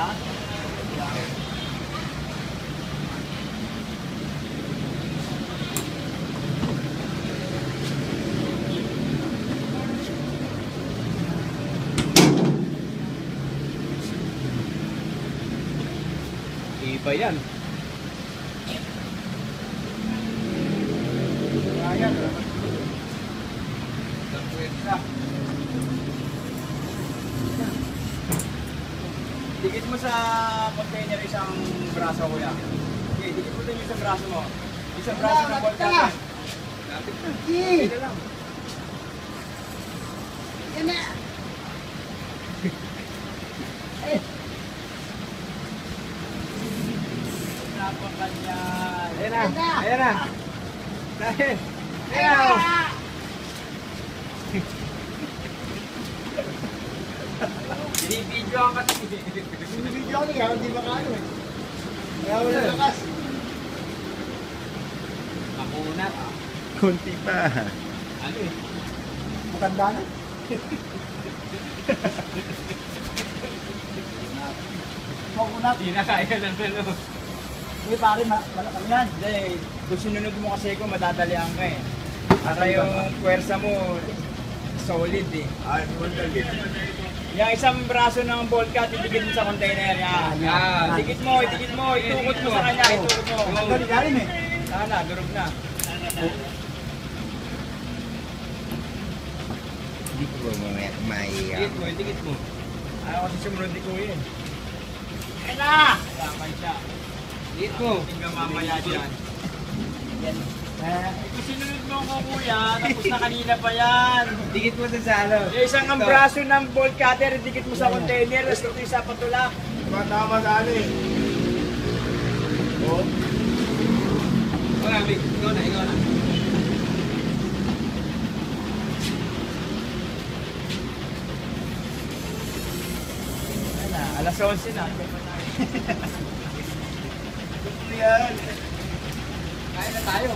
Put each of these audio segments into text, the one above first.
Ha? Iba yan. Ayan. Dikit mo sa container isang braso, kuya. Okay, dikit mo din yung isang braso mo. Isang braso ng bolt cutter. Lapit na. Okay na lang. Yan na. Napakanyan. Ayan na. Ayan na. Dahil. Ayan na. Binibidyo ang kasi. Binibidyo ako niya, hindi makano eh. Kaya wala lakas. Makunat. Kunti pa. Ano eh? Matanda na. Makunat. Hindi na kaya ng ano. Hindi pare, malakang yan. Hindi, kung sinunod mo kasi ko, madadalian ka eh. Para yung puwersa mo, solid eh. Ay, kunti. Yung isang braso ng bolt cut, idikit mo sa container. Yan. Yan. Dikit mo, itukot mo sa kanya, itukot mo. Ang galing eh. Sana, durog na. Hindi ko mamaya may... Dikit mo. Ayaw kasi sumunod ni Kuya eh. Yan na! Kamay siya. Dikit mo. Tingnan mamaya dyan. Yan. Kung sinunod mo ko Kuya, tapos na kanina pa yan. Dikit mo sa salo. Yung isang ang braso ng bolt cutter, dikit mo sa container, tapos ito isa patulak. Tama sa ano eh. Oh. Wala, Vic. Ikaw na, ikaw na. Alas 11 na. Yan. Kaya na tayo.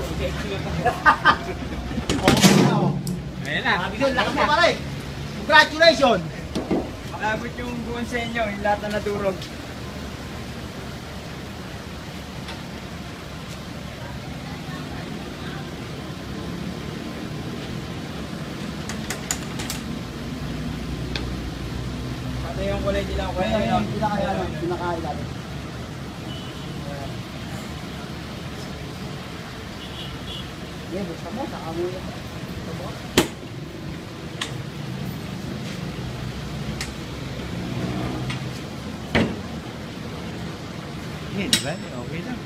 Ayan na. Sabi ko, lakas mo pare. Congratulations! Makabot yung buwan sa inyo, yung lahat na nadurog. Pati yung kulay nila, Kaya yun, pinakaya natin. Yan, basta mo, saka mo yan. Eh, di ba? Okay lang.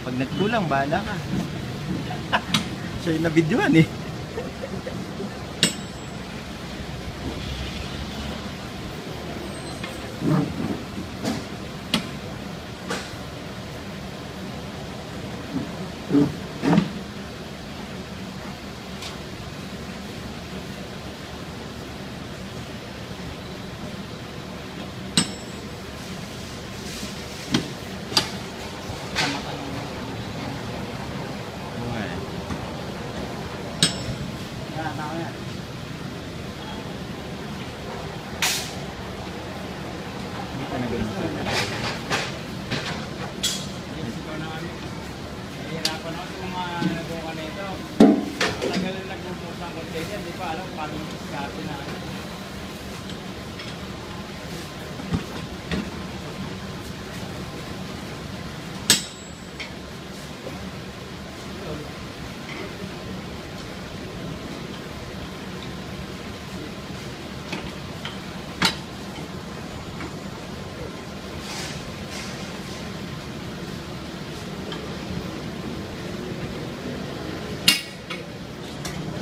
Pag nagkulang, bahala ka. Siya yung nabidyohan eh. Yan, tama yan. Hindi ka na ganun. Ikaw na kami. Nahihirapan ako sa mga nagawa na ito. Tagal na nagpupunta ang container, di pa alam paano yung diskarte na.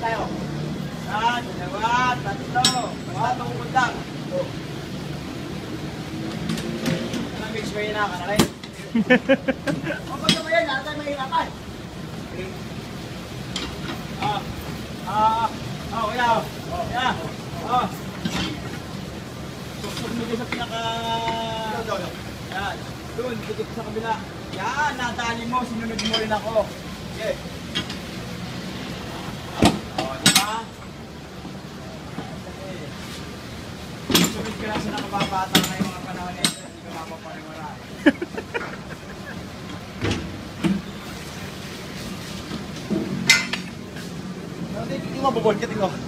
Tayo. Yan, dalawa, tatlo. Basta tungkundang. Mix mo yun na, kanalay. Kung gusto mo yan, lahat tayo mahirapan. Kuya. Kuya. Suksok mo din sa pinaka... Yan. Doon, dikit sa kabila. Yan, natali mo, sinunod mo rin ako. Okay. Diba? Sunod ka lang sa nakababata na yung mga panahon nito. Hindi ka tama pa rin wala. Hindi mo mababol ka, tingnan ko.